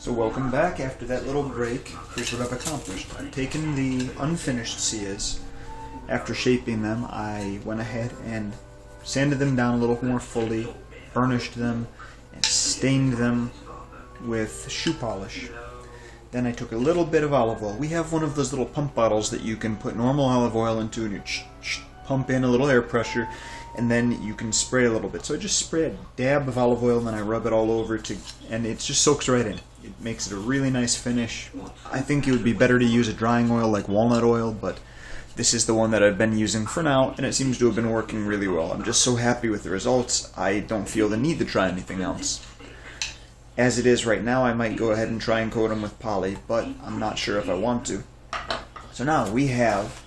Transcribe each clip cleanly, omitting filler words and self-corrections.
So welcome back after that little break. Here's what I've accomplished. I've taken the unfinished siyahs. After shaping them, I went ahead and sanded them down a little more fully, burnished them, and stained them with shoe polish. Then I took a little bit of olive oil. We have one of those little pump bottles that you can put normal olive oil into, and you pump in a little air pressure, and then you can spray a little bit. So I just spray a dab of olive oil, and then I rub it all over, and it just soaks right in. It makes it a really nice finish. I think it would be better to use a drying oil like walnut oil, but this is the one that I've been using for now, and it seems to have been working really well. I'm just so happy with the results, I don't feel the need to try anything else. As it is right now, I might go ahead and try and coat them with poly, but I'm not sure if I want to. So now we have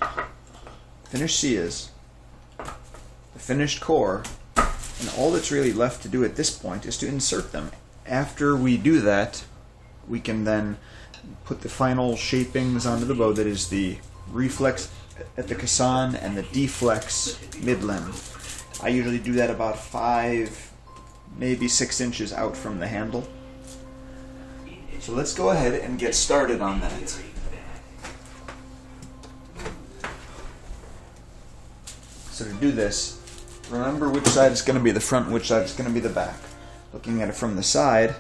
finished siyahs, the finished core, and all that's really left to do at this point is to insert them. After we do that, we can then put the final shapings onto the bow, that is the reflex at the caisson and the deflex mid-limb. I usually do that about 5, maybe 6 inches out from the handle. So let's go ahead and get started on that. So to do this, remember which side is going to be the front, which side is going to be the back. Looking at it from the side,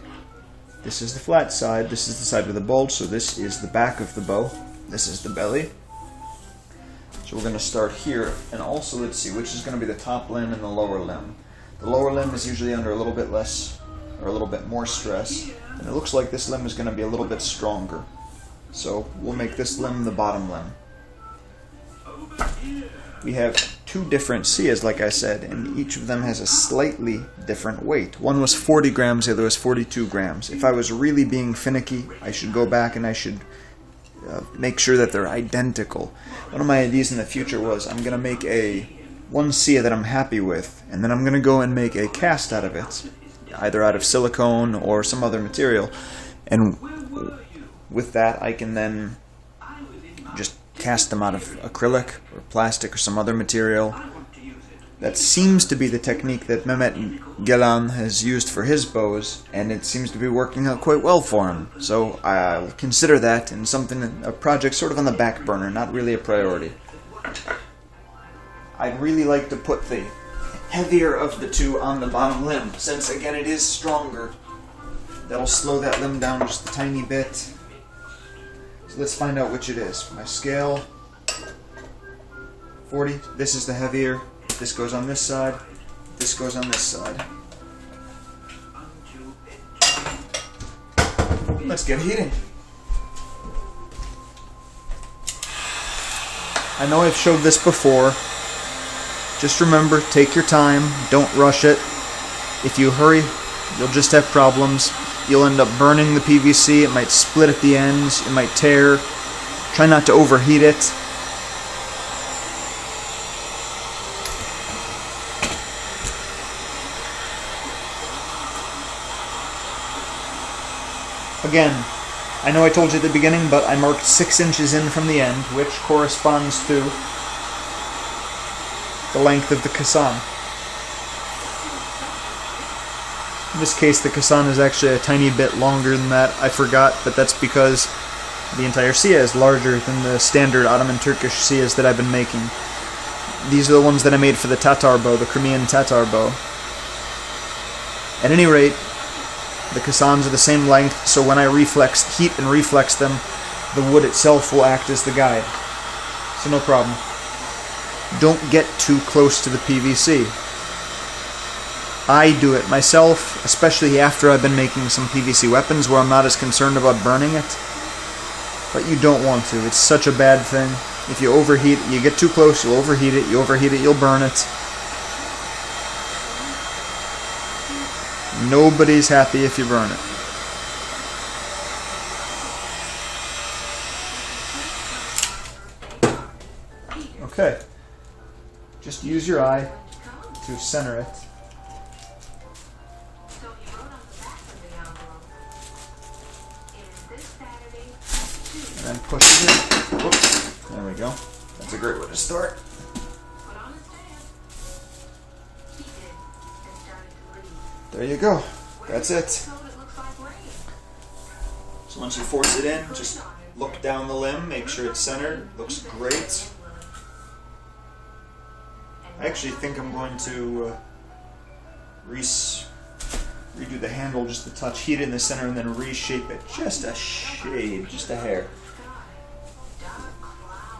this is the flat side, this is the side with the bulge, so this is the back of the bow, this is the belly. So we're going to start here, and also let's see which is going to be the top limb and the lower limb. The lower limb is usually under a little bit less, or a little bit more stress, and it looks like this limb is going to be a little bit stronger. So we'll make this limb the bottom limb. We have 2 different siyahs, like I said, and each of them has a slightly different weight. One was 40 grams, the other was 42 grams. If I was really being finicky, I should go back and I should make sure that they're identical. One of my ideas in the future was I'm going to make one siyah that I'm happy with, and then I'm going to go and make a cast out of it, either out of silicone or some other material. And with that, I can then just cast them out of acrylic or plastic or some other material. That seems to be the technique that Mehmet Gelan has used for his bows, and it seems to be working out quite well for him. So I'll consider that in a project sort of on the back burner, not really a priority. I'd really like to put the heavier of the 2 on the bottom limb, since again it is stronger. That'll slow that limb down just a tiny bit. So let's find out which it is. My scale, 40, this is the heavier. This goes on this side, this goes on this side. Let's get heating. I know I've showed this before. Just remember, take your time, don't rush it. If you hurry, you'll just have problems. You'll end up burning the PVC, it might split at the ends, it might tear. Try not to overheat it. Again, I know I told you at the beginning, but I marked 6 inches in from the end, which corresponds to the length of the caisson. In this case, the caisson is actually a tiny bit longer than that. I forgot, but that's because the entire siyah is larger than the standard Ottoman Turkish siyahs that I've been making. These are the ones that I made for the Tatar bow, the Crimean Tatar bow. At any rate, the caissons are the same length, so when I heat and reflex them, the wood itself will act as the guide. So no problem. Don't get too close to the PVC. I do it myself, especially after I've been making some PVC weapons where I'm not as concerned about burning it. But you don't want to. It's such a bad thing. If you overheat, you get too close, you'll overheat it. You overheat it, you'll burn it. Nobody's happy if you burn it. Okay. Just use your eye to center it. And then push it in. Whoops. There we go. That's a great way to start. There you go. That's it. So once you force it in, just look down the limb, make sure it's centered. Looks great. I actually think I'm going to redo the handle just a touch, heat it in the center, and then reshape it just a shade, just a hair.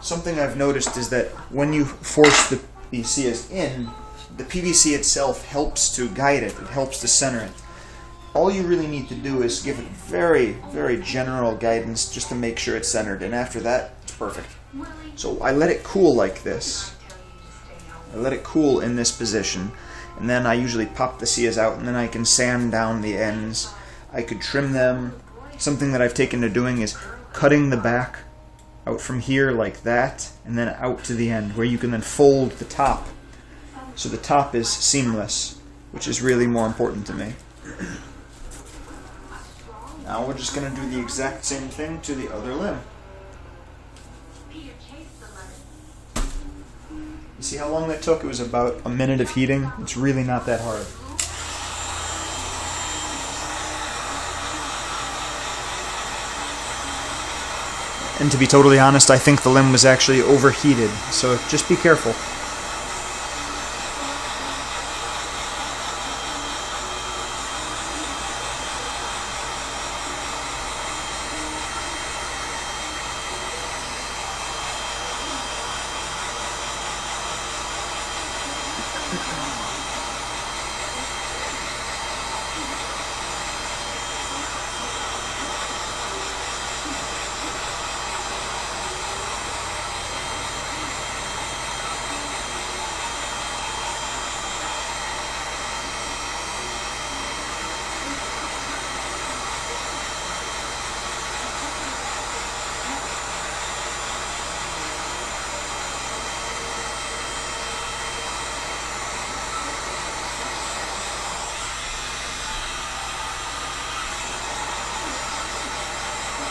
Something I've noticed is that when you force the siyahs in, the PVC itself helps to guide it, it helps to center it. All you really need to do is give it very, very general guidance just to make sure it's centered, and after that, it's perfect. So I let it cool like this. I let it cool in this position, and then I usually pop the siyahs out, and then I can sand down the ends. I could trim them. Something that I've taken to doing is cutting the back out from here like that, and then out to the end, where you can then fold the top. So the top is seamless, which is really more important to me. Now we're just going to do the exact same thing to the other limb. You see how long that took? It was about a minute of heating. It's really not that hard. And to be totally honest, I think the limb was actually overheated, so just be careful.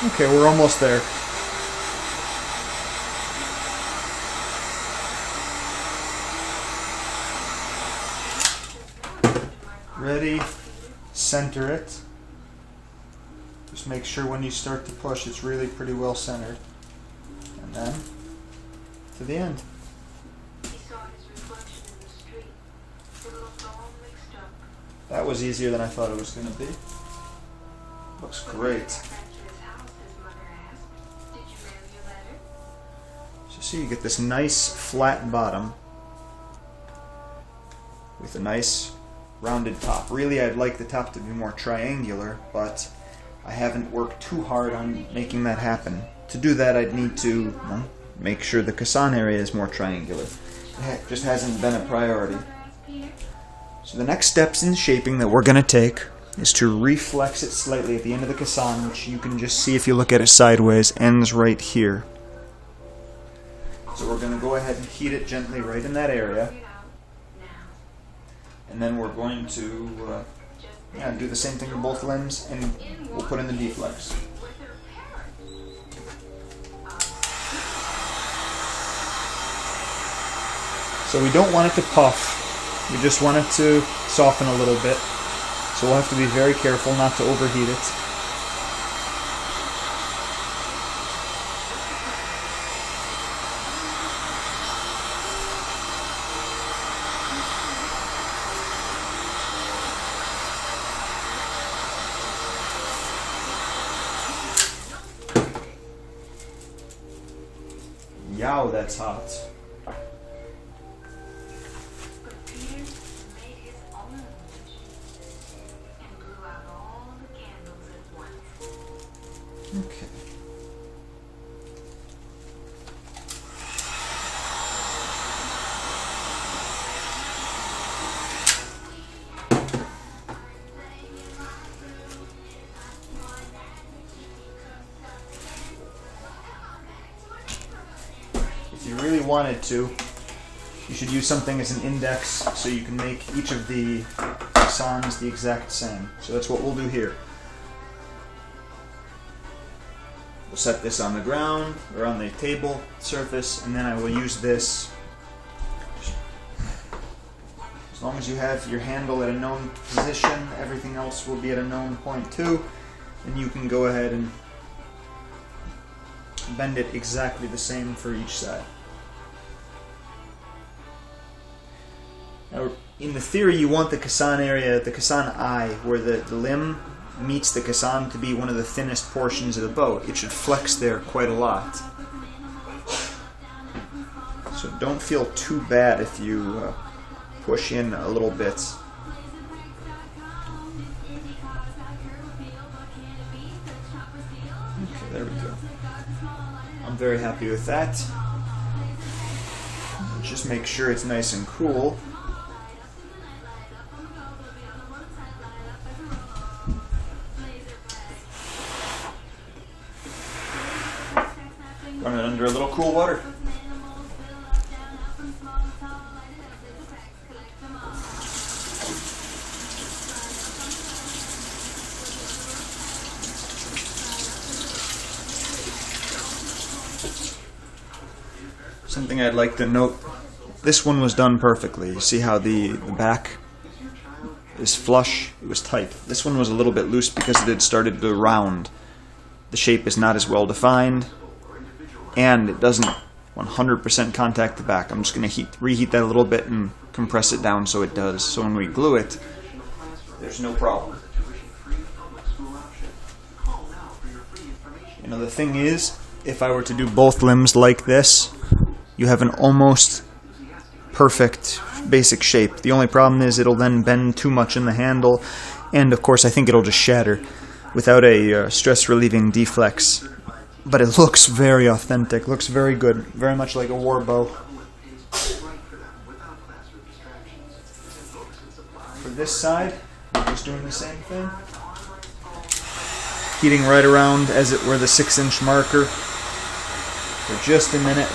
Okay, we're almost there. Ready, center it. Just make sure when you start to push it's really pretty well centered. And then to the end. That was easier than I thought it was going to be. Looks great. So see, you get this nice flat bottom with a nice rounded top. Really, I'd like the top to be more triangular, but I haven't worked too hard on making that happen. To do that, I'd need to make sure the caisson area is more triangular. It just hasn't been a priority. So the next steps in shaping that we're going to take is to reflex it slightly at the end of the caisson, which you can just see if you look at it sideways, ends right here. So we're going to go ahead and heat it gently right in that area. And then we're going to do the same thing to both limbs, and we'll put in the deflex. So we don't want it to puff. We just want it to soften a little bit. So we'll have to be very careful not to overheat it. Yow, that's hot. Okay. If you really wanted to, you should use something as an index so you can make each of the caissons the exact same. So that's what we'll do here. We'll set this on the ground or on the table surface, and then I will use this. As long as you have your handle at a known position, everything else will be at a known point too, and you can go ahead and just bend it exactly the same for each side. Now, in the theory, you want the Kassan area, the Kassan eye, where the limb meets the Kassan, to be one of the thinnest portions of the bow. It should flex there quite a lot. So don't feel too bad if you push in a little bit. Okay, there we go. I'm very happy with that. Just make sure it's nice and cool. Run it under a little cool water. Something I'd like to note, this one was done perfectly. You see how the back is flush? It was tight. This one was a little bit loose because it had started to round. The shape is not as well defined, and it doesn't 100% contact the back. I'm just going to reheat that a little bit and compress it down so it does. So when we glue it, there's no problem. You know, the thing is, if I were to do both limbs like this, you have an almost perfect basic shape. The only problem is it'll then bend too much in the handle, and of course I think it'll just shatter without a stress-relieving deflex. But it looks very authentic, looks very good, very much like a war-bow. For this side, I'm just doing the same thing. Heating right around as it were the 6-inch marker for just a minute.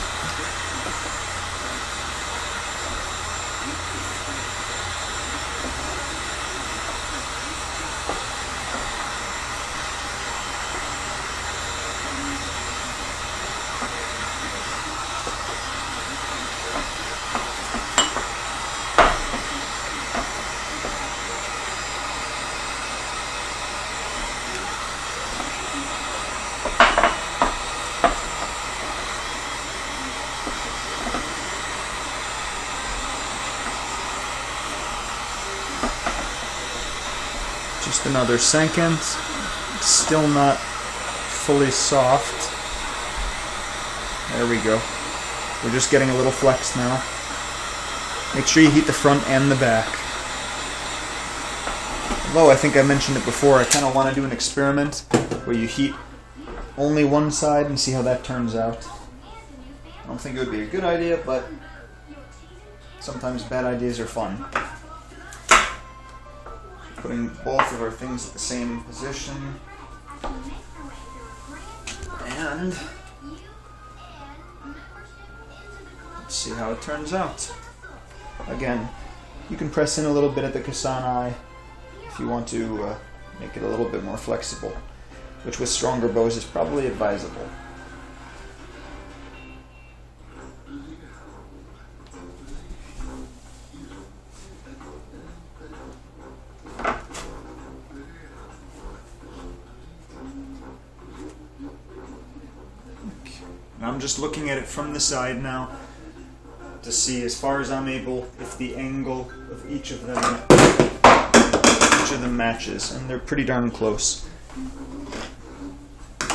Just another second. It's still not fully soft. There we go. We're just getting a little flex now. Make sure you heat the front and the back. Although I think I mentioned it before, I kind of want to do an experiment where you heat only one side and see how that turns out. I don't think it would be a good idea, but sometimes bad ideas are fun. Putting both of our things at the same position, and let's see how it turns out. Again, you can press in a little bit at the Kassan eye if you want to make it a little bit more flexible, which with stronger bows is probably advisable. I'm just looking at it from the side now to see, as far as I'm able, if the angle of each of them matches, and they're pretty darn close.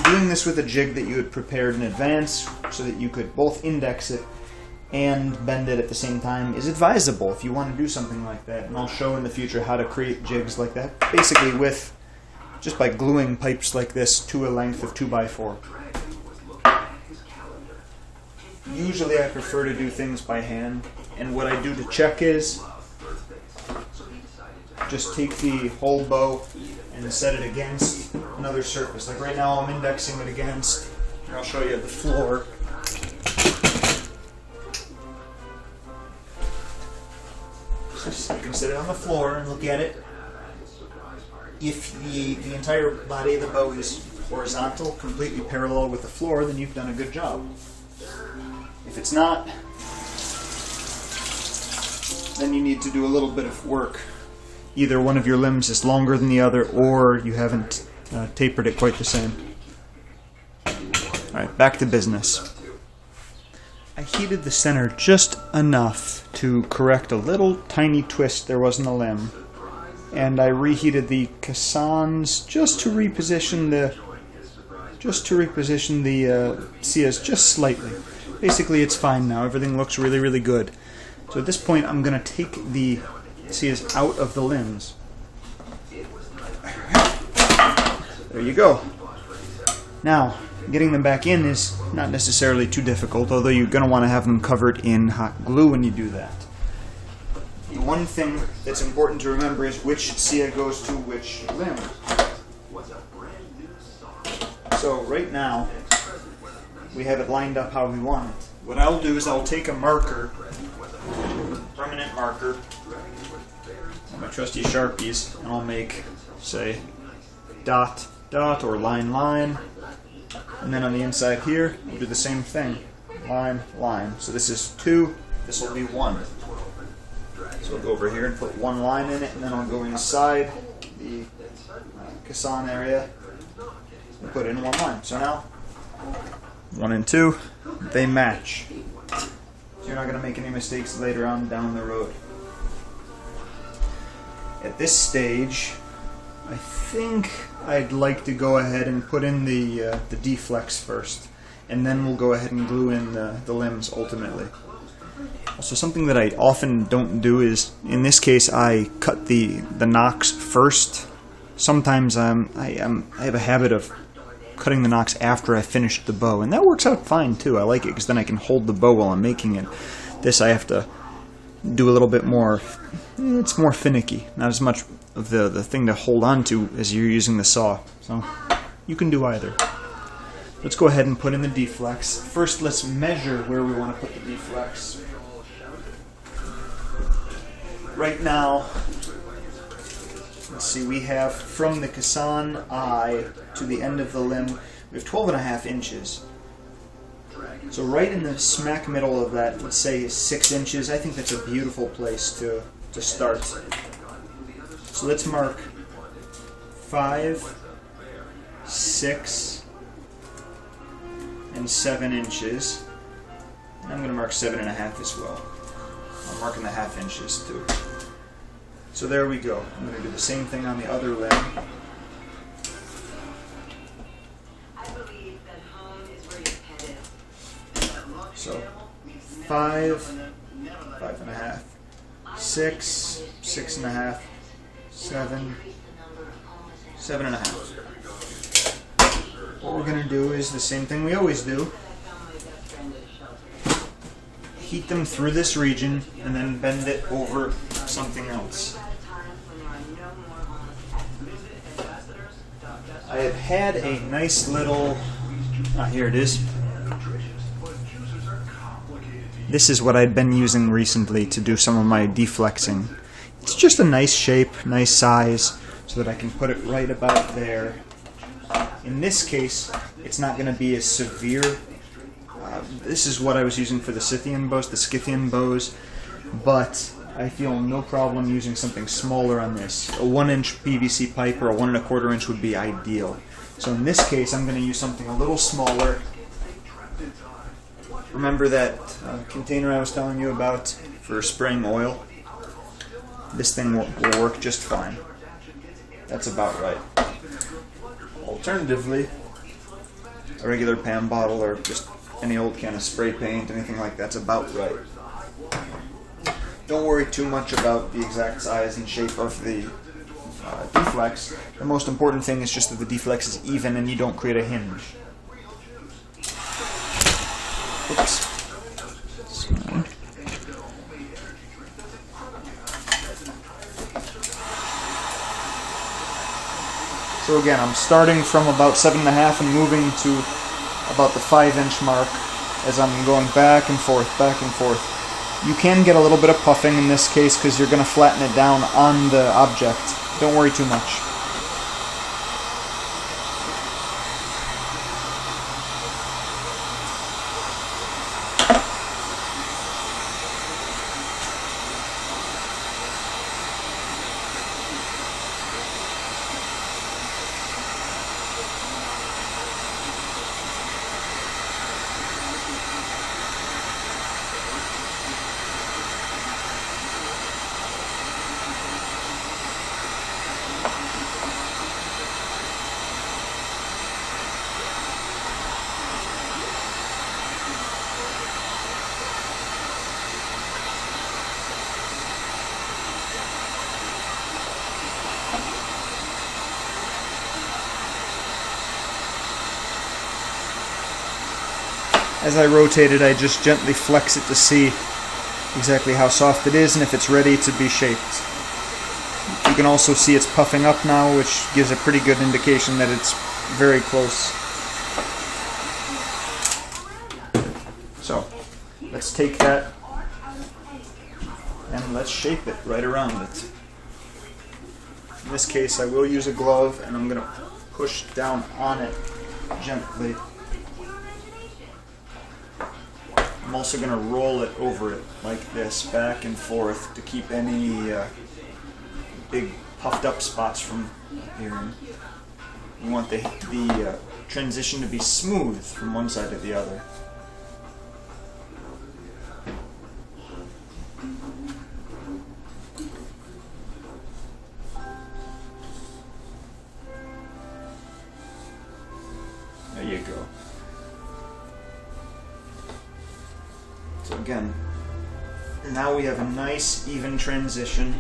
Doing this with a jig that you had prepared in advance so that you could both index it and bend it at the same time is advisable if you want to do something like that, and I'll show in the future how to create jigs like that, basically with just by gluing pipes like this to a length of 2x4. Usually I prefer to do things by hand, and what I do to check is just take the whole bow and set it against another surface. Like right now I'm indexing it against, and I'll show you the floor. So you can set it on the floor and look at it. If the entire body of the bow is horizontal, completely parallel with the floor, then you've done a good job. If it's not, then you need to do a little bit of work. Either one of your limbs is longer than the other, or you haven't tapered it quite the same. Alright, back to business. I heated the center just enough to correct a little tiny twist there was in the limb. And I reheated the caissons just to reposition the siyahs just slightly. Basically, it's fine now. Everything looks really, really good. So at this point, I'm going to take the siyahs out of the limbs. There you go. Now, getting them back in is not necessarily too difficult, although you're going to want to have them covered in hot glue when you do that. The one thing that's important to remember is which siyah goes to which limb. So right now, we have it lined up how we want it. What I'll do is I'll take a marker, permanent marker, my trusty Sharpies, and I'll make, say, dot, dot, or line, line. And then on the inside here, we'll do the same thing. Line, line. So this is 2, this will be 1. So I'll go over here and put 1 line in it, and then I'll go inside the caisson area and put in 1 line. So now, 1 and 2, they match. So you're not going to make any mistakes later on down the road. At this stage, I think I'd like to go ahead and put in the deflex first, and then we'll go ahead and glue in the limbs ultimately. Also, something that I often don't do is, in this case, I cut the nocks first. Sometimes I have a habit of cutting the nocks after I finished the bow, and that works out fine too. I like it because then I can hold the bow while I'm making it. This I have to do a little bit more. It's more finicky, not as much of the thing to hold on to as you're using the saw. So you can do either. Let's go ahead and put in the deflex. First, let's measure where we want to put the deflex. Right now, let's see, we have from the caisson eye to the end of the limb, we have 12.5 inches. So right in the smack middle of that, let's say 6 inches, I think that's a beautiful place to start. So let's mark 5, 6, and 7 inches. And I'm going to mark 7.5 as well. I'm marking the ½ inches too. So there we go. I'm going to do the same thing on the other limb. So 5, 5.5, 6, 6.5, 7, 7.5. What we're going to do is the same thing we always do. Heat them through this region and then bend it over something else. I have had a nice little, here it is. This is what I'd been using recently to do some of my deflexing. It's just a nice shape, nice size, so that I can put it right about there. In this case, it's not going to be as severe. This is what I was using for the Scythian bows, but I feel no problem using something smaller on this. A 1-inch PVC pipe or a 1 1/4 inch would be ideal. So in this case, I'm going to use something a little smaller. Remember that container I was telling you about for spraying oil? This thing will work just fine. That's about right. Alternatively, a regular Pam bottle or just any old can of spray paint, anything like that's about right. Don't worry too much about the exact size and shape of the deflex. The most important thing is just that the deflex is even and you don't create a hinge. Oops. So again, I'm starting from about 7.5 and moving to about the 5-inch mark as I'm going back and forth, back and forth. You can get a little bit of puffing in this case because you're going to flatten it down on the object. Don't worry too much. as I rotate it, I just gently flex it to see exactly how soft it is and if it's ready to be shaped. You can also see it's puffing up now, which gives a pretty good indication that it's very close. So, let's take that and let's shape it right around it. In this case, I will use a glove and I'm going to push down on it gently. I'm also going to roll it over it like this, back and forth, to keep any big puffed up spots from appearing. You want the transition to be smooth from one side to the other. There you go. So again, now we have a nice even transition.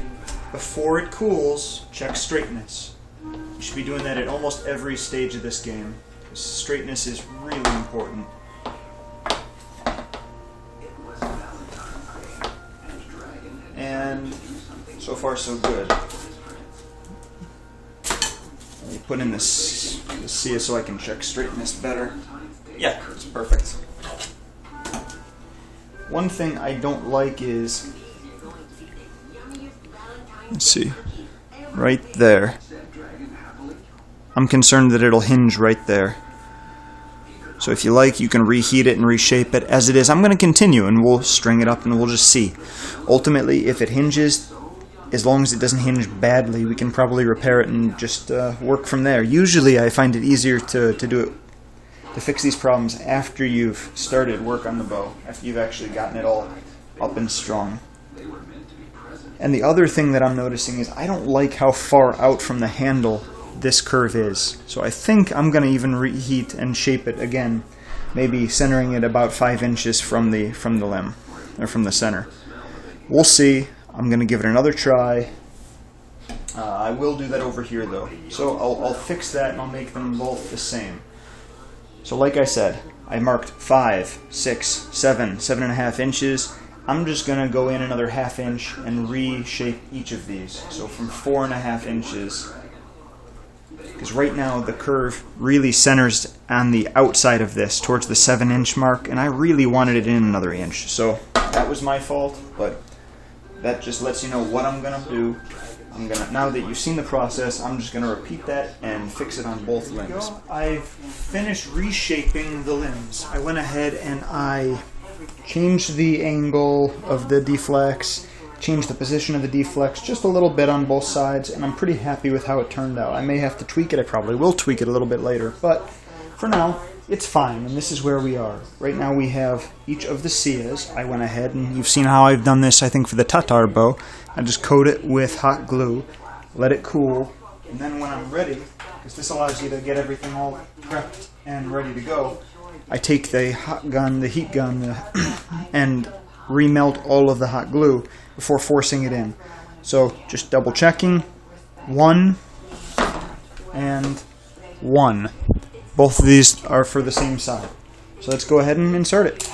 Before it cools, check straightness. You should be doing that at almost every stage of this game. Straightness is really important. And so far so good. Let me put in this siyah so I can check straightness better. Yeah, it's perfect. One thing I don't like is, let's see, right there. I'm concerned that it'll hinge right there. So if you like, you can reheat it and reshape it. As it is, I'm going to continue and we'll string it up and we'll just see. Ultimately, if it hinges, as long as it doesn't hinge badly, we can probably repair it and just work from there. Usually I find it easier to do it, to fix these problems after you've started work on the bow, after you've actually gotten it all up and strong. And the other thing that I'm noticing is I don't like how far out from the handle this curve is. So I think I'm going to even reheat and shape it again, maybe centering it about 5 inches from the limb, or from the center. We'll see. I'm going to give it another try. I will do that over here though. So I'll fix that and I'll make them both the same. So like I said, I marked 5, 6, 7, 7.5 inches. I'm just going to go in another ½ inch and reshape each of these. So from 4.5 inches, because right now the curve really centers on the outside of this towards the 7-inch mark, and I really wanted it in another inch. So that was my fault, but that just lets you know what I'm going to do. Now that you've seen the process, I'm just going to repeat that and fix it on both limbs. I've finished reshaping the limbs. I went ahead and I changed the angle of the deflex, changed the position of the deflex just a little bit on both sides, and I'm pretty happy with how it turned out. I may have to tweak it. I probably will tweak it a little bit later, but for now, it's fine, and this is where we are. Right now we have each of the siyahs. I went ahead, and you've seen how I've done this, I think, for the Tatar bow. I just coat it with hot glue, let it cool, and then when I'm ready, because this allows you to get everything all prepped and ready to go, I take the heat gun, and remelt all of the hot glue before forcing it in. So just double checking, 1 and 1. Both of these are for the same side. So let's go ahead and insert it.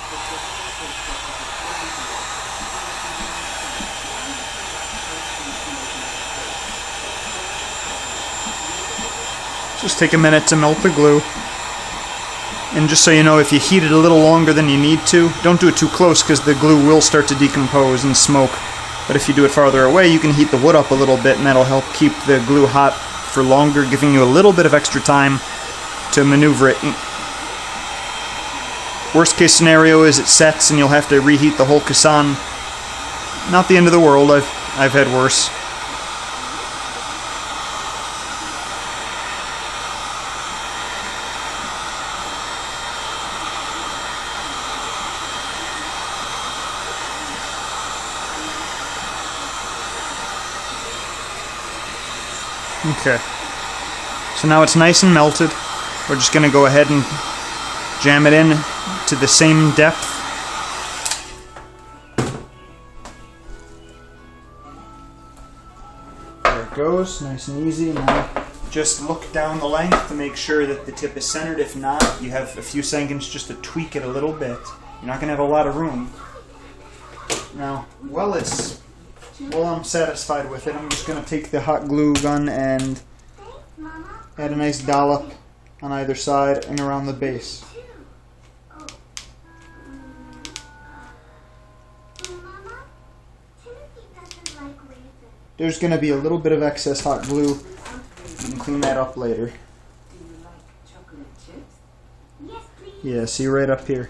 Just take a minute to melt the glue. And just so you know, if you heat it a little longer than you need to, don't do it too close because the glue will start to decompose and smoke. But if you do it farther away, you can heat the wood up a little bit and that'll help keep the glue hot for longer, giving you a little bit of extra time to maneuver it. Worst case scenario is it sets and you'll have to reheat the whole caisson. Not the end of the world, I've had worse. Okay, so now it's nice and melted. We're just going to go ahead and jam it in to the same depth. There it goes, nice and easy. Now Just look down the length to make sure that the tip is centered. If not, you have a few seconds just to tweak it a little bit. You're not going to have a lot of room. Now, while I'm satisfied with it, I'm just going to take the hot glue gun and add a nice dollop on either side and around the base. There's going to be a little bit of excess hot glue. You can clean that up later. Yeah, see right up here.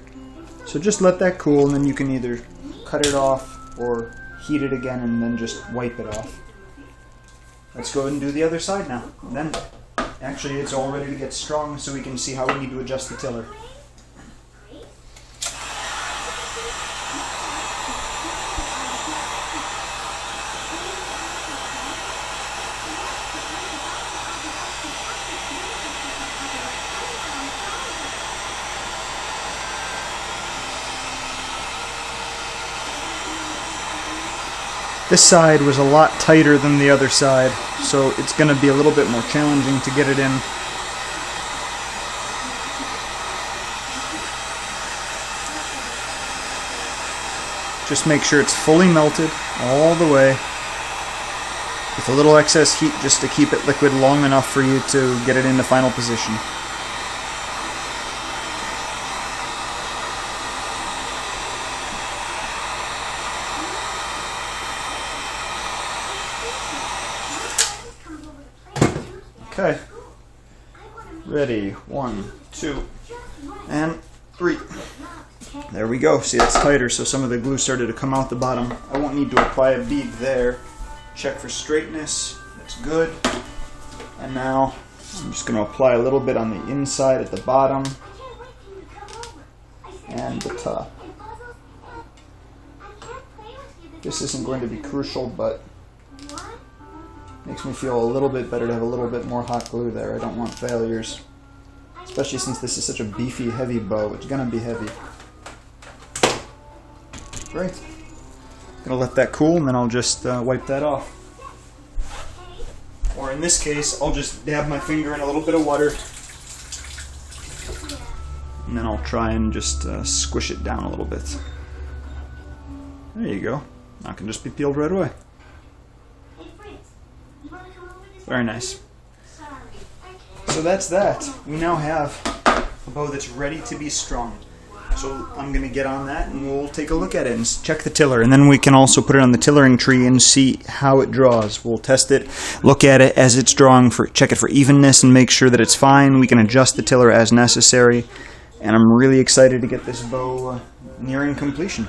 So just let that cool, and then you can either cut it off or heat it again and then just wipe it off. Let's go ahead and do the other side now. And then, actually, it's all ready to get strong, so we can see how we need to adjust the tiller. This side was a lot tighter than the other side, so it's going to be a little bit more challenging to get it in. Just make sure it's fully melted all the way, with a little excess heat just to keep it liquid long enough for you to get it in the final position. Okay, ready, 1, 2, and 3. There we go. See, that's tighter, so some of the glue started to come out the bottom. I won't need to apply a bead there. Check for straightness. That's good. And now I'm just going to apply a little bit on the inside at the bottom and the top. This isn't going to be crucial, but makes me feel a little bit better to have a little bit more hot glue there. I don't want failures, especially since this is such a beefy, heavy bow. It's going to be heavy. Great. Gonna let that cool, and then I'll just wipe that off. Or in this case, I'll just dab my finger in a little bit of water, and then I'll try and just squish it down a little bit. There you go. Now it can just be peeled right away. Very nice. So that's that. We now have a bow that's ready to be strung. So I'm going to get on that and we'll take a look at it and check the tiller. And then we can also put it on the tillering tree and see how it draws. We'll test it, look at it as it's drawing, check it for evenness and make sure that it's fine. We can adjust the tiller as necessary. And I'm really excited to get this bow nearing completion.